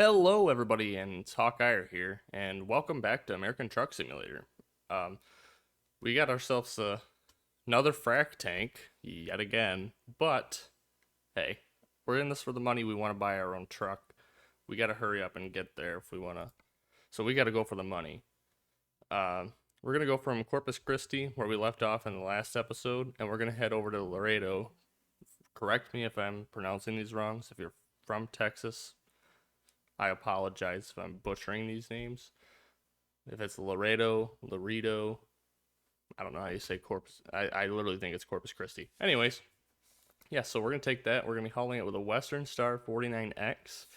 Hello, everybody, and it's Hawkeye here, and welcome back to American Truck Simulator. Um, we got ourselves another frac tank yet again, but hey, we're in this for the money. We want to buy our own truck. We got to hurry up and get there if we want to. So we got to go for the money. We're gonna go from Corpus Christi, where we left off in the last episode, and we're gonna head over to Laredo. Correct me if I'm pronouncing these wrong. So if you're from Texas, I apologize if I'm butchering these names. If it's Laredo, I don't know how you say Corpus. I literally think it's Corpus Christi. Anyways, yeah, so we're going to take that. We're going to be hauling it with a Western Star 49X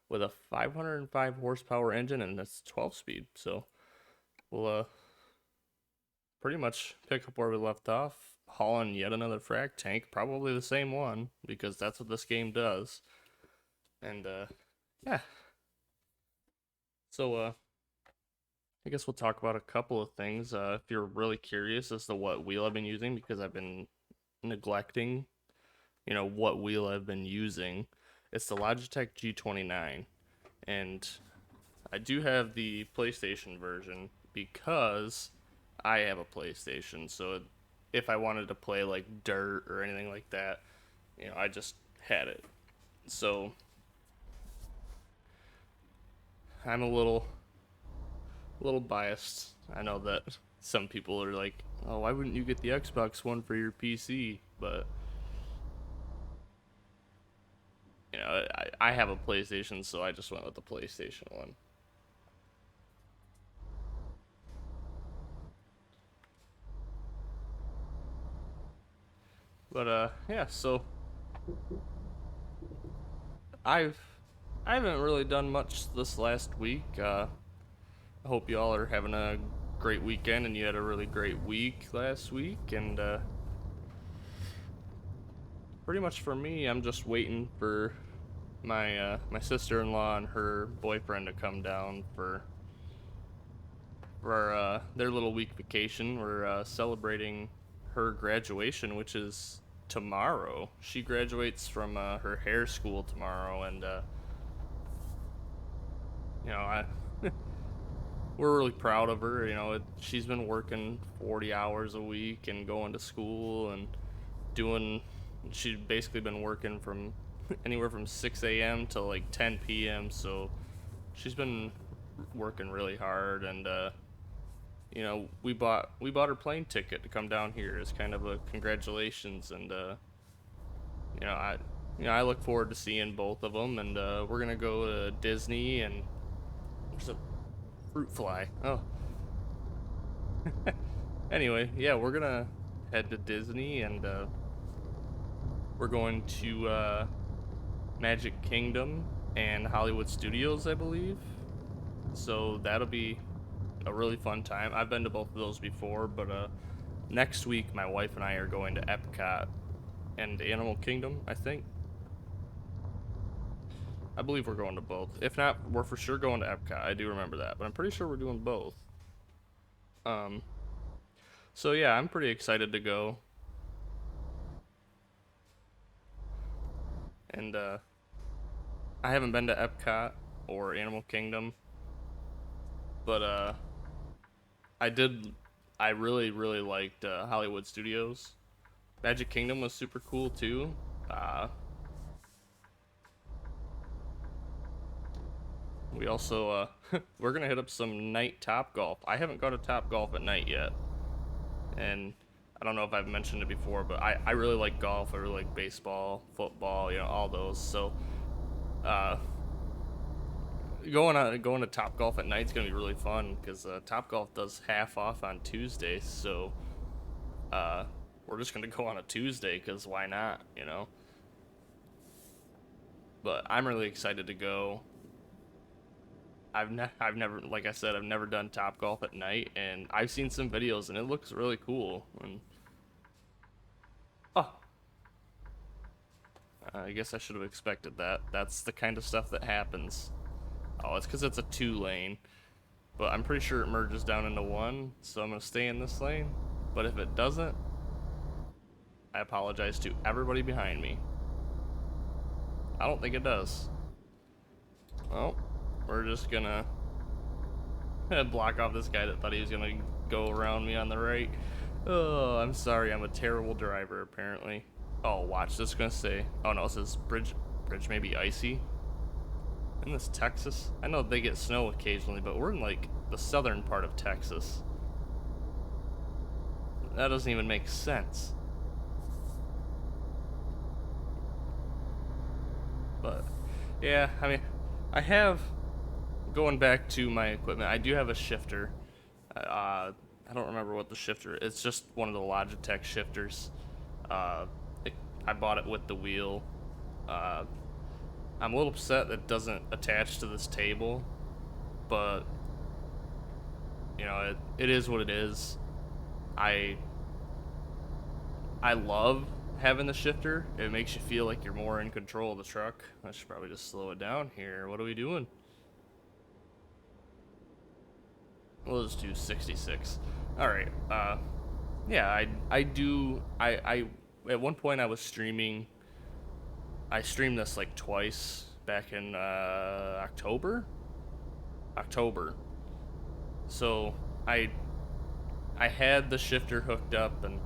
with a 505 horsepower engine, and that's 12 speed. So we'll pretty much pick up where we left off, hauling yet another frac tank, probably the same one, because that's what this game does. And yeah. So I guess we'll talk about a couple of things. If you're really curious as to what wheel I've been using, because I've been neglecting, what wheel I've been using, it's the Logitech G29. And I do have the PlayStation version because I have a PlayStation. So if I wanted to play like Dirt or anything like that, I just had it. So I'm a little biased. I know that some people are like, "Oh, why wouldn't you get the Xbox One for your PC?" But I have a PlayStation, so I just went with the PlayStation one. But yeah. So I've I haven't really done much this last week. I hope you all are having a great weekend, and you had a really great week last week. And pretty much for me, I'm just waiting for my sister-in-law and her boyfriend to come down for their little week vacation. We're celebrating her graduation, which is tomorrow. She graduates from her hair school tomorrow, and I we're really proud of her. She's been working 40 hours a week and going to school and doing. She's basically been working from anywhere from 6 a.m. to like 10 p.m. So she's been working really hard, and we bought her plane ticket to come down here as kind of a congratulations, and you know I I look forward to seeing both of them, and we're gonna go to Disney, and there's a fruit fly. Oh, anyway, yeah, we're gonna head to Disney, and we're going to Magic Kingdom and Hollywood Studios, I believe. So that'll be a really fun time. I've been to both of those before, but next week my wife and I are going to Epcot and Animal Kingdom, I think. I believe we're going to both. If not, we're for sure going to Epcot. I do remember that, but I'm pretty sure we're doing both. Um, so yeah, I'm pretty excited to go. And I haven't been to Epcot or Animal Kingdom, but I did. I really liked Hollywood Studios. Magic Kingdom was super cool too. Uh, we also we're gonna hit up some night Top Golf. I haven't gone to Top Golf at night yet, and I don't know if I've mentioned it before, but I really like golf. I really like baseball, football, all those. So uh, going to Top Golf at night is gonna be really fun because Top Golf does half off on Tuesdays. So uh, we're just gonna go on a Tuesday because why not? But I'm really excited to go. I've never, like I said, I've never done Top Golf at night, and I've seen some videos, and it looks really cool. And oh, I guess I should have expected that. That's the kind of stuff that happens. Oh, it's because it's a two lane, but I'm pretty sure it merges down into one, so I'm gonna stay in this lane. But if it doesn't, I apologize to everybody behind me. I don't think it does. Well, we're just gonna block off this guy that thought he was gonna go around me on the right. Oh, I'm sorry, I'm a terrible driver, apparently. Oh, watch, this is gonna say, oh no, it says bridge may be icy. In this Texas? I know they get snow occasionally, but we're in like the southern part of Texas. That doesn't even make sense. But yeah, I mean, I have, going back to my equipment, I do have a shifter. I don't remember what the shifter is. It's just one of the Logitech shifters. Uh, it, I bought it with the wheel. Uh, I'm a little upset that it doesn't attach to this table, but you know, it is what it is. I I love having the shifter. It makes you feel like you're more in control of the truck. I should probably just slow it down here. What are we doing? We'll just do 66. All right. Yeah, I at one point I was streaming. I streamed this like twice back in October. October. So I had the shifter hooked up and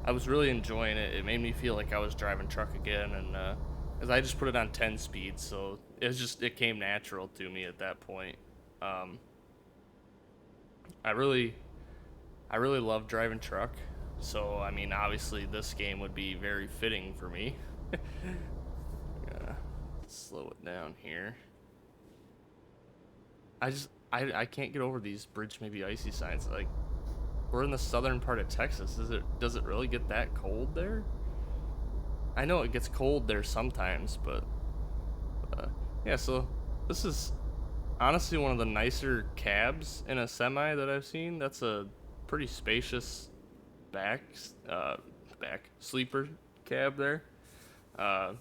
I was really enjoying it. It made me feel like I was driving truck again, and as I just put it on 10 speed, so it came natural to me at that point. Um, I really I really love driving truck, so I mean obviously this game would be very fitting for me. Slow it down here. I can't get over these bridge maybe icy signs. Like, we're in the southern part of Texas. Does it really get that cold there? I know it gets cold there sometimes, but yeah. So this is honestly one of the nicer cabs in a semi that I've seen. That's a pretty spacious back back sleeper cab there. Uh,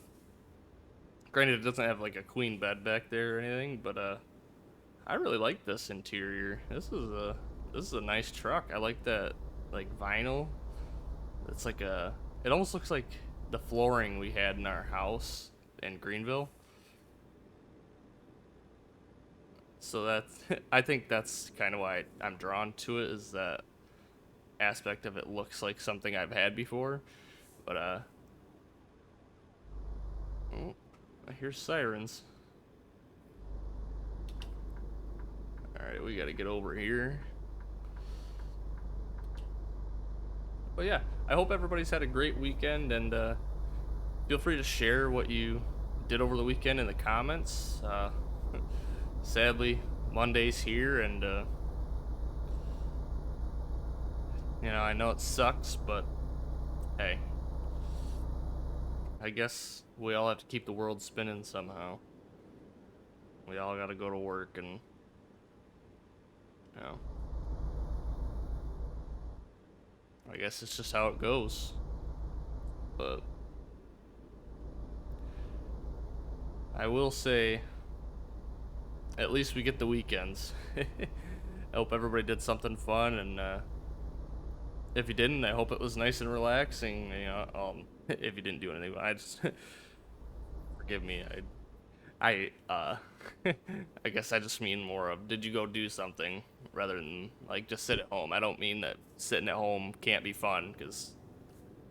Granted, it doesn't have like a queen bed back there or anything, but I really like this interior. This is a nice truck. I like that like vinyl. It's like it almost looks like the flooring we had in our house in Greenville. So that's I think that's kind of why I'm drawn to it, is that aspect of it looks like something I've had before. But oh, I hear sirens. All right, we got to get over here. But yeah, I hope everybody's had a great weekend, and feel free to share what you did over the weekend in the comments. Sadly, Monday's here, and you know, I know it sucks, but hey, I guess we all have to keep the world spinning somehow. We all got to go to work, and you know, I guess it's just how it goes. But I will say, at least we get the weekends. I hope everybody did something fun, and if you didn't, I hope it was nice and relaxing. You know, if you didn't do anything, I just forgive me. I guess I just mean more of, did you go do something rather than like just sit at home. I don't mean that sitting at home can't be fun, because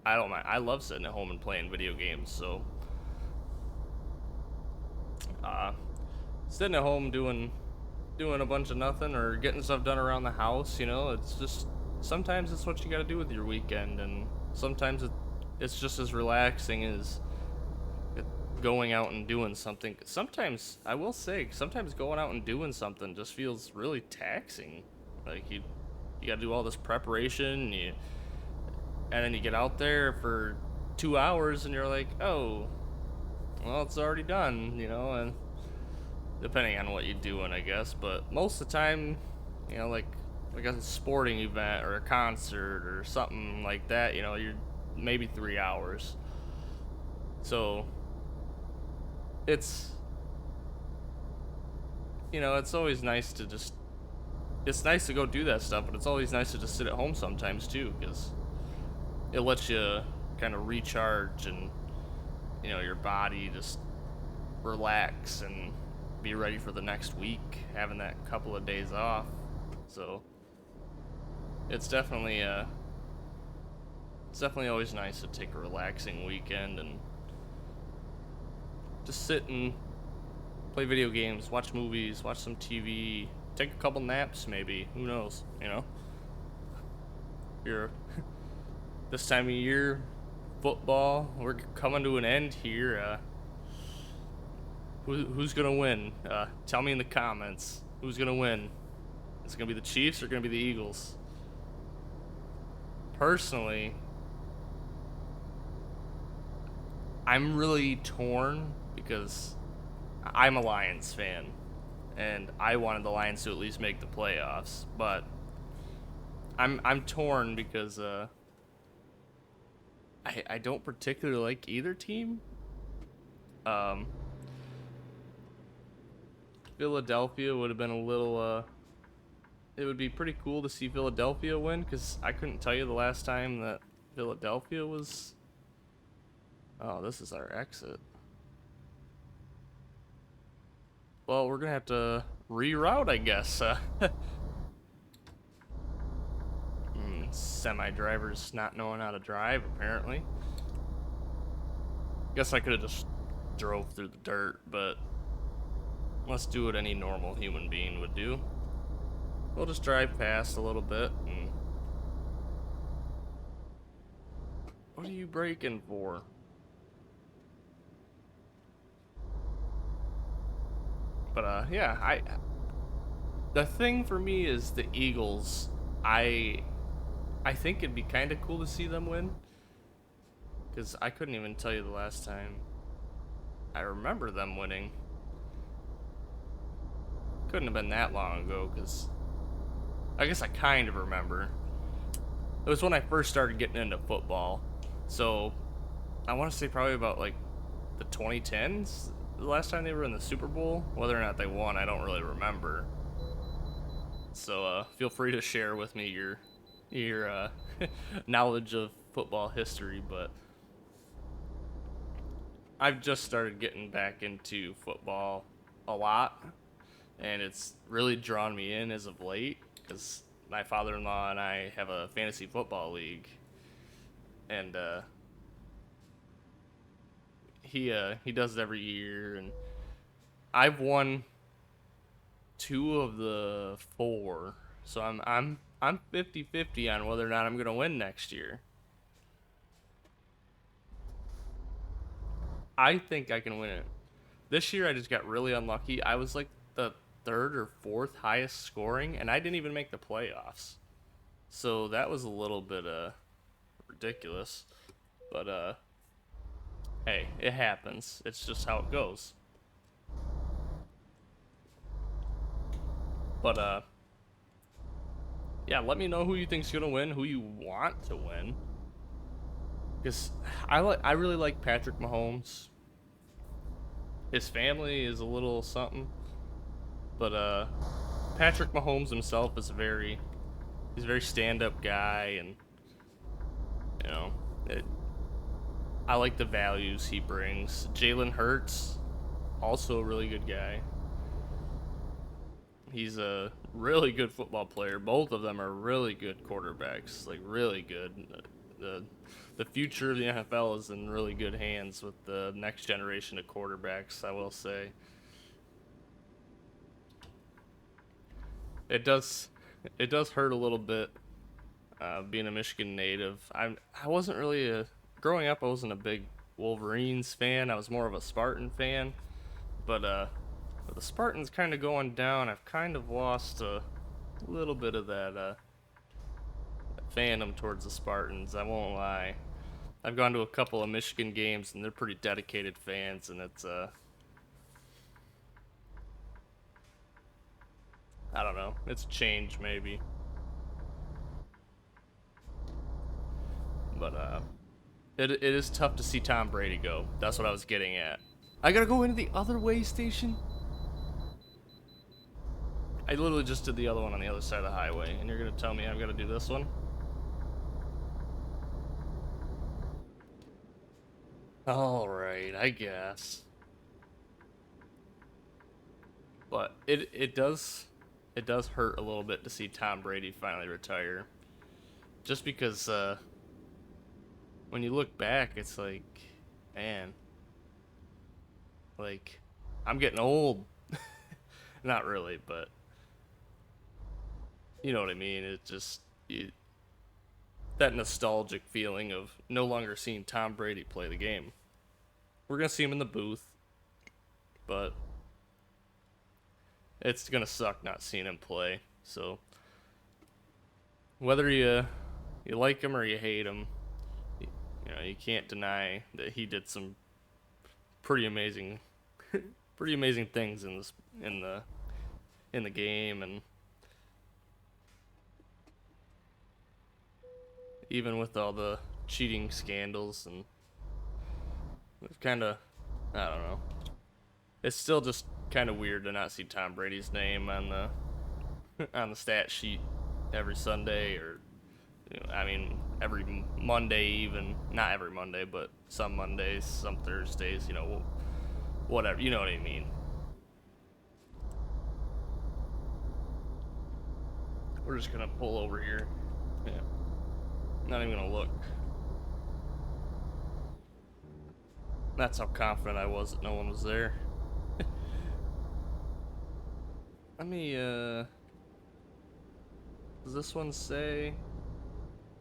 I don't mind. I love sitting at home and playing video games. So sitting at home doing a bunch of nothing or getting stuff done around the house, you know, it's just sometimes it's what you got to do with your weekend, and sometimes it's just as relaxing as going out and doing something. Sometimes, I will say, sometimes going out and doing something just feels really taxing. Like you got to do all this preparation, and then you get out there for 2 hours and you're like, oh, well, it's already done, you know. And depending on what you're doing, I guess, but most of the time, you know, like a sporting event or a concert or something like that, you know, you're maybe 3 hours. So it's, you know, it's always nice to just, it's nice to go do that stuff, but it's always nice to just sit at home sometimes too, because it lets you kind of recharge, and you know, your body just relax, and be ready for the next week, having that couple of days off. So it's definitely always nice to take a relaxing weekend and just sit and play video games, watch movies, watch some TV, take a couple naps maybe. Who knows, you know? You're this time of year, football, we're coming to an end here. Who's gonna win? Tell me in the comments. Who's gonna win? Is it gonna be the Chiefs or gonna be the Eagles? Personally, I'm really torn because I'm a Lions fan, and I wanted the Lions to at least make the playoffs. But I'm torn because I don't particularly like either team. Um, Philadelphia would have been a little. It would be pretty cool to see Philadelphia win because I couldn't tell you the last time that Philadelphia was. Oh, this is our exit. Well, we're gonna have to reroute, I guess. Semi-drivers not knowing how to drive, apparently. Guess I could have just drove through the dirt, but let's do what any normal human being would do. We'll just drive past a little bit. And what are you braking for? But yeah, the thing for me is the Eagles. I think it'd be kind of cool to see them win, because I couldn't even tell you the last time I remember them winning. Couldn't have been that long ago, because I guess I kind of remember. It was when I first started getting into football, so I want to say probably about like the 2010s, the last time they were in the Super Bowl. Whether or not they won, I don't really remember. So feel free to share with me your knowledge of football history, but I've just started getting back into football a lot, and it's really drawn me in as of late because my father-in-law and I have a fantasy football league, and he does it every year, and I've won 2 of the 4, so I'm 50-50 on whether or not I'm gonna win next year. I think I can win it. This year I just got really unlucky. I was like the 3rd or 4th highest scoring, and I didn't even make the playoffs. So that was a little bit ridiculous. But hey, it happens. It's just how it goes. But yeah, let me know who you think's gonna win, who you want to win. Because I really like Patrick Mahomes. His family is a little something, but Patrick Mahomes himself is he's a very stand-up guy, and you know, I like the values he brings. Jalen Hurts, also a really good guy. He's a really good football player. Both of them are really good quarterbacks, like really good. The future of the NFL is in really good hands with the next generation of quarterbacks, I will say. It does hurt a little bit being a Michigan native. I wasn't really growing up. I wasn't a big Wolverines fan. I was more of a Spartan fan. But with the Spartans kind of going down, I've kind of lost a little bit of that fandom towards the Spartans. I won't lie. I've gone to a couple of Michigan games, and they're pretty dedicated fans, and it's I don't know. It's a change maybe. But it is tough to see Tom Brady go. That's what I was getting at. I gotta go into the other way station. I literally just did the other one on the other side of the highway, and you're gonna tell me I've got to do this one? All right, I guess. But it does hurt a little bit to see Tom Brady finally retire. Just because when you look back, it's like, man, like I'm getting old. Not really, but you know what I mean. It just that nostalgic feeling of no longer seeing Tom Brady play the game. We're gonna see him in the booth, but it's gonna suck not seeing him play. So whether you like him or you hate him, you can't deny that he did some pretty amazing, pretty amazing things in the in the game, and even with all the cheating scandals, and it's kind of, I don't know. It's still just kind of weird to not see Tom Brady's name on the on the stat sheet every Sunday, or I mean every Monday, even not every Monday, but some Mondays, some Thursdays, whatever, you know what I mean. We're just gonna pull over here. Yeah, not even gonna look. That's how confident I was that no one was there. Let me, does this one say?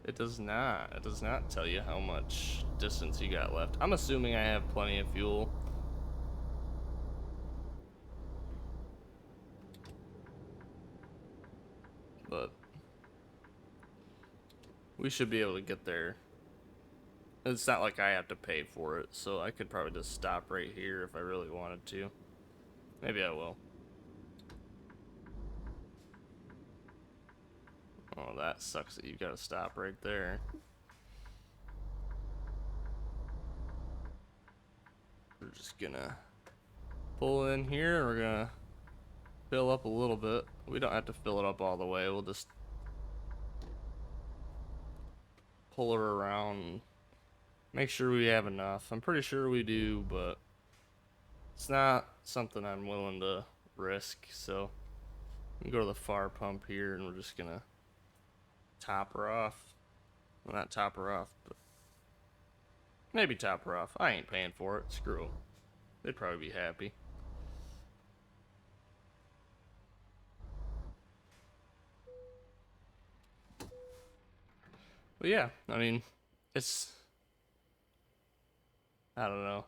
It does not. It does not tell you how much distance you got left. I'm assuming I have plenty of fuel. But we should be able to get there. It's not like I have to pay for it, so I could probably just stop right here if I really wanted to. Maybe I will. Oh, that sucks that you gotta stop right there. We're just gonna pull in here and we're gonna fill up a little bit. We don't have to fill it up all the way. We'll just pull her around, make sure we have enough. I'm pretty sure we do, but it's not something I'm willing to risk. So we go to the far pump here and we're just gonna top her off. Well, not top her off, but maybe top her off. I ain't paying for it. Screw 'em. They'd probably be happy. But yeah, I mean, it's, I don't know.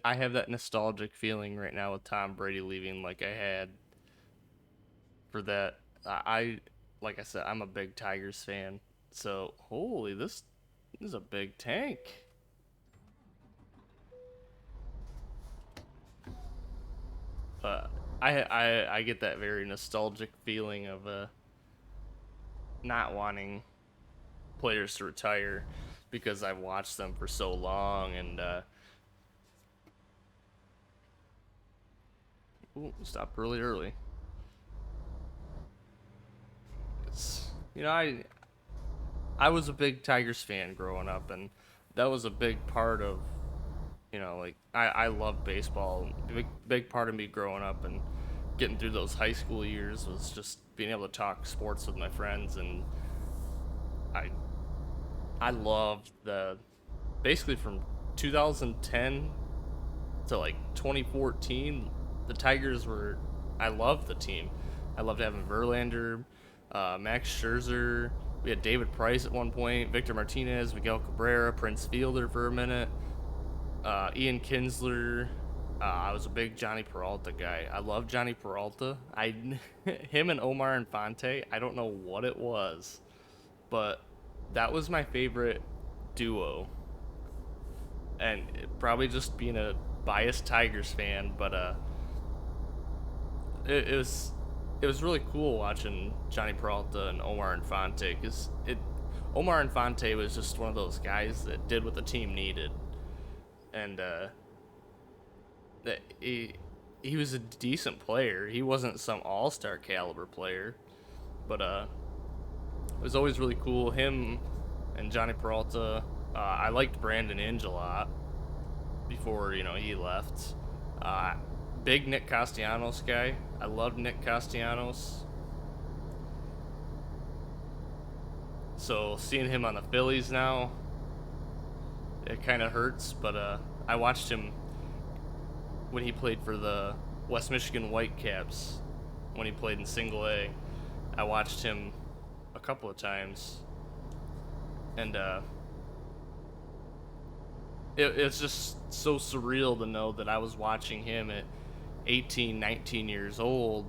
I have that nostalgic feeling right now with Tom Brady leaving, like I had for that. Like I said, I'm a big Tigers fan. So, holy, this is a big tank. But I get that very nostalgic feeling of not wanting players to retire because I've watched them for so long, and stop really early. It's, I was a big Tigers fan growing up, and that was a big part of, like I love baseball. Big part of me growing up and getting through those high school years was just being able to talk sports with my friends, and I I loved the basically from 2010 to like 2014. The Tigers were, I loved the team. I loved having Verlander, Max Scherzer. We had David Price at one point, Victor Martinez, Miguel Cabrera, Prince Fielder for a minute, Ian Kinsler. I was a big Johnny Peralta guy. I love Johnny Peralta. Him and Omar Infante. I don't know what it was, but that was my favorite duo. And probably just being a biased Tigers fan, but it was really cool watching Johnny Peralta and Omar Infante, because Omar Infante was just one of those guys that did what the team needed, and that he was a decent player. He wasn't some all-star caliber player, but it was always really cool. Him and Johnny Peralta. I liked Brandon Inge a lot before he left. Big Nick Castellanos guy. I love Nick Castellanos. So seeing him on the Phillies now, it kind of hurts. But I watched him when he played for the West Michigan Whitecaps, when he played in Single A. I watched him a couple of times, and it's just so surreal to know that I was watching him at 18, 19 years old,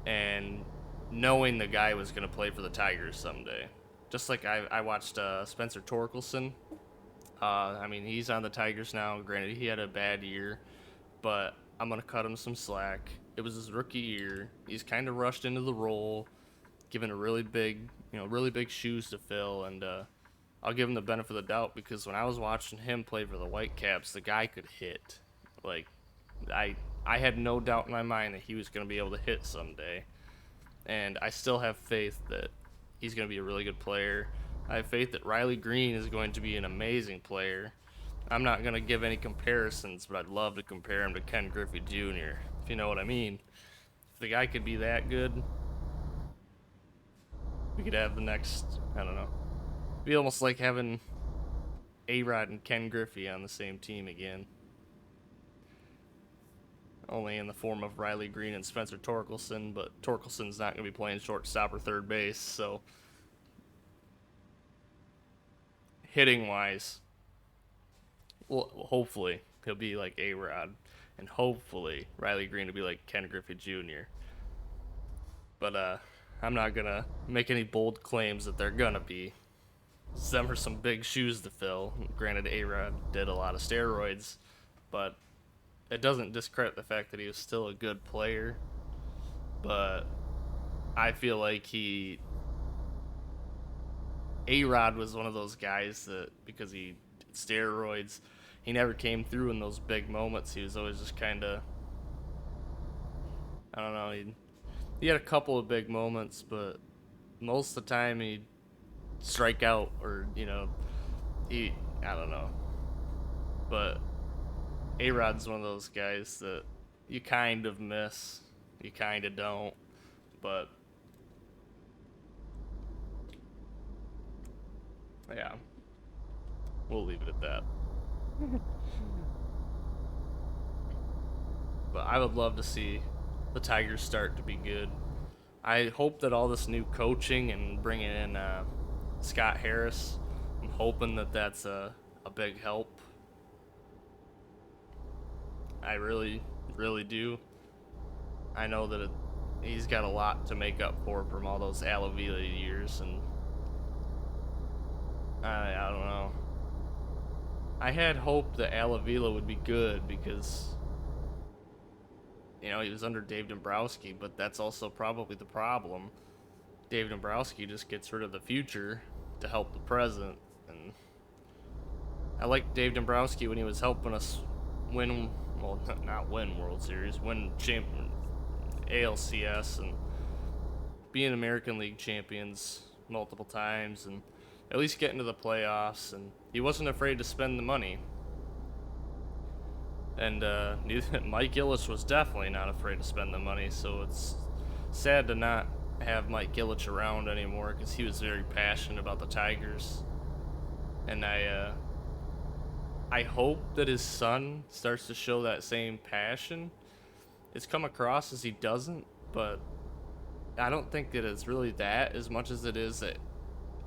and knowing the guy was going to play for the Tigers someday. Just like I watched Spencer Torkelson. I mean, he's on the Tigers now. Granted, he had a bad year, but I'm going to cut him some slack. It was his rookie year. He's kind of rushed into the role, given a really big shoes to fill, and I'll give him the benefit of the doubt because when I was watching him play for the Whitecaps, the guy could hit. Like, I I had no doubt in my mind that he was going to be able to hit someday, and I still have faith that he's going to be a really good player. I have faith that Riley Green is going to be an amazing player. I'm not going to give any comparisons, but I'd love to compare him to Ken Griffey Jr., if you know what I mean. If the guy could be that good, we could have the next, I don't know. It'd be almost like having A-Rod and Ken Griffey on the same team again. Only in the form of Riley Green and Spencer Torkelson, but Torkelson's not going to be playing shortstop or third base, so hitting-wise, well, hopefully he'll be like A-Rod, and hopefully Riley Green will be like Ken Griffey Jr. But I'm not going to make any bold claims that they're going to be. Them are some big shoes to fill. Granted, A-Rod did a lot of steroids, but it doesn't discredit the fact that he was still a good player. But I feel like A-Rod was one of those guys that, because he did steroids, he never came through in those big moments. He was always just kind of, I don't know, he had a couple of big moments, but most of the time he'd strike out or, I don't know. But A-Rod's one of those guys that you kind of miss, you kind of don't, but yeah, we'll leave it at that. But I would love to see the Tigers start to be good. I hope that all this new coaching and bringing in Scott Harris, I'm hoping that that's a big help. I really, really do. I know that he's got a lot to make up for from all those Alavila years, and I don't know. I had hoped that Alavila would be good because he was under Dave Dombrowski, but that's also probably the problem. Dave Dombrowski just gets rid of the future to help the present, and I liked Dave Dombrowski when he was helping us win, well, not win World Series, win ALCS and being American League champions multiple times and at least getting to the playoffs, and he wasn't afraid to spend the money. And Mike Ilitch was definitely not afraid to spend the money, so it's sad to not have Mike Ilitch around anymore because he was very passionate about the Tigers. And I hope that his son starts to show that same passion. It's come across as he doesn't, but I don't think that it's really that as much as it is that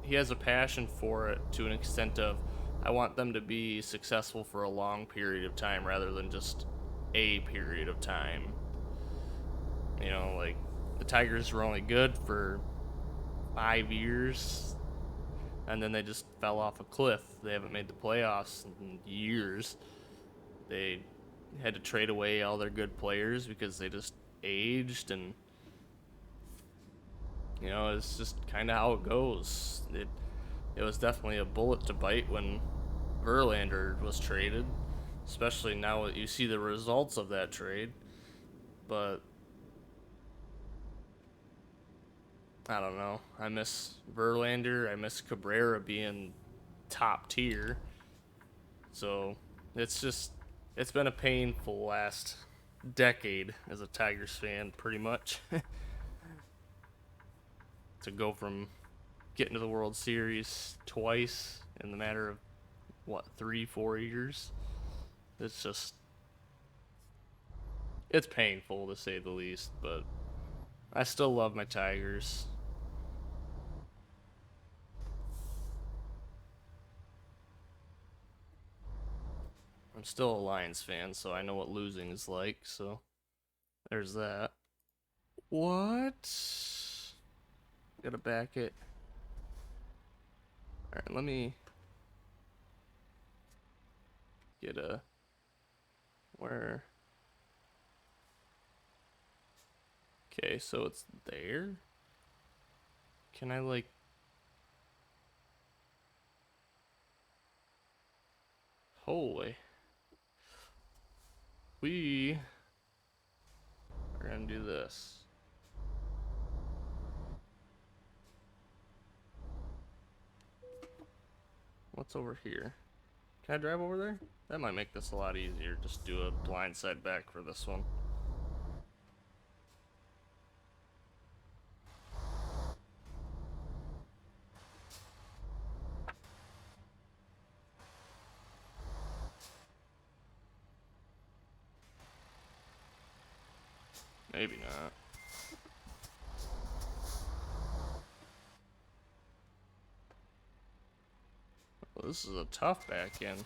he has a passion for it to an extent of, I want them to be successful for a long period of time rather than just a period of time. Like the Tigers were only good for 5 years and then they just fell off a cliff. They haven't made the playoffs in years. They had to trade away all their good players because they just aged, and it's just kind of how it goes. It was definitely a bullet to bite when Verlander was traded, especially now that you see the results of that trade. But I don't know. I miss Verlander. I miss Cabrera being top tier. So it's been a painful last decade as a Tigers fan, pretty much. To go from getting to the World Series twice in the matter of what, 3, 4 years. It's just, it's painful to say the least, but I still love my Tigers. I'm still a Lions fan, so I know what losing is like, so there's that. What? Gotta back it. Alright, let me get a. Where? Okay, so it's there? Can I, like. Holy. We are gonna do this. What's over here? Can I drive over there? That might make this a lot easier. Just do a blindside back for this one. Maybe not. Well, this is a tough back end.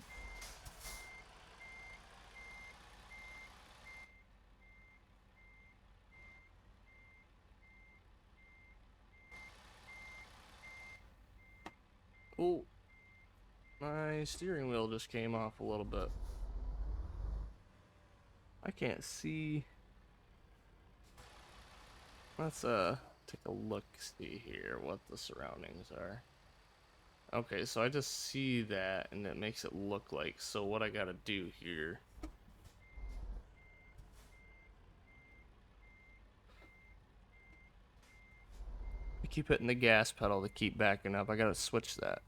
Oh, my steering wheel just came off a little bit. I can't see. Let's take a look, see here what the surroundings are. Okay, so I just see that and it makes it look like, so what I gotta do here. I keep hitting the gas pedal to keep backing up. I gotta switch that.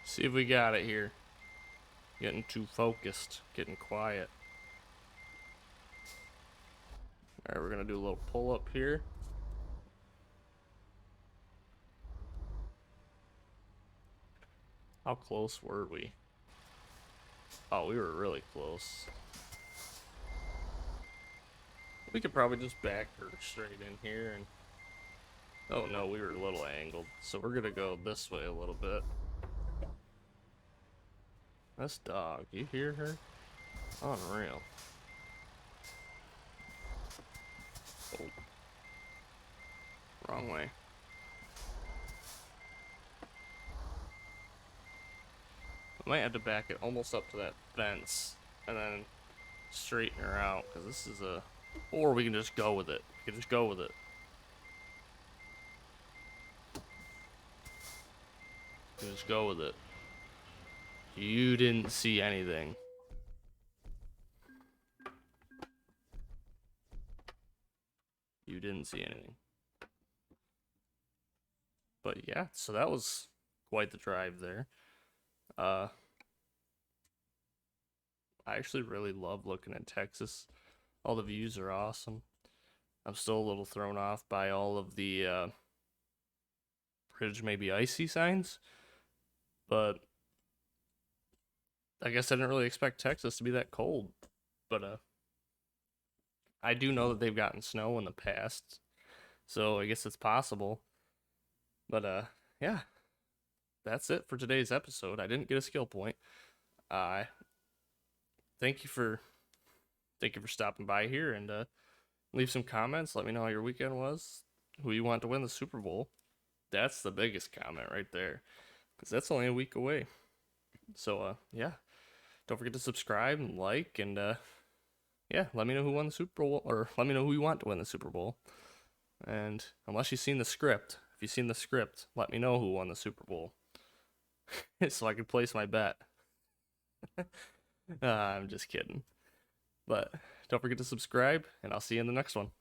See if we got it here. Getting too focused, getting quiet. Alright, we're gonna do a little pull up here. How close were we? Oh, we were really close. We could probably just back her straight in here and... Oh no, we were a little angled. So we're gonna go this way a little bit. This dog, you hear her? Unreal. Oh. Wrong way. I might have to back it almost up to that fence and then straighten her out, because this is a... Or we can just go with it. We can just go with it. We can just go with it. You didn't see anything. You didn't see anything. But yeah, so that was quite the drive there. I actually really love looking at Texas. All the views are awesome. I'm still a little thrown off by all of the bridge maybe icy signs, but I guess I didn't really expect Texas to be that cold. But I do know that they've gotten snow in the past, so I guess it's possible. But yeah, that's it for today's episode. I didn't get a skill point. Uh, thank you for stopping by here and leave some comments. Let me know how your weekend was. Who you want to win the Super Bowl? That's the biggest comment right there, because that's only a week away. So yeah, don't forget to subscribe and like, and yeah, let me know who won the Super Bowl, or let me know who you want to win the Super Bowl. And unless you've seen the script, if you've seen the script, let me know who won the Super Bowl so I can place my bet. I'm just kidding. But don't forget to subscribe, and I'll see you in the next one.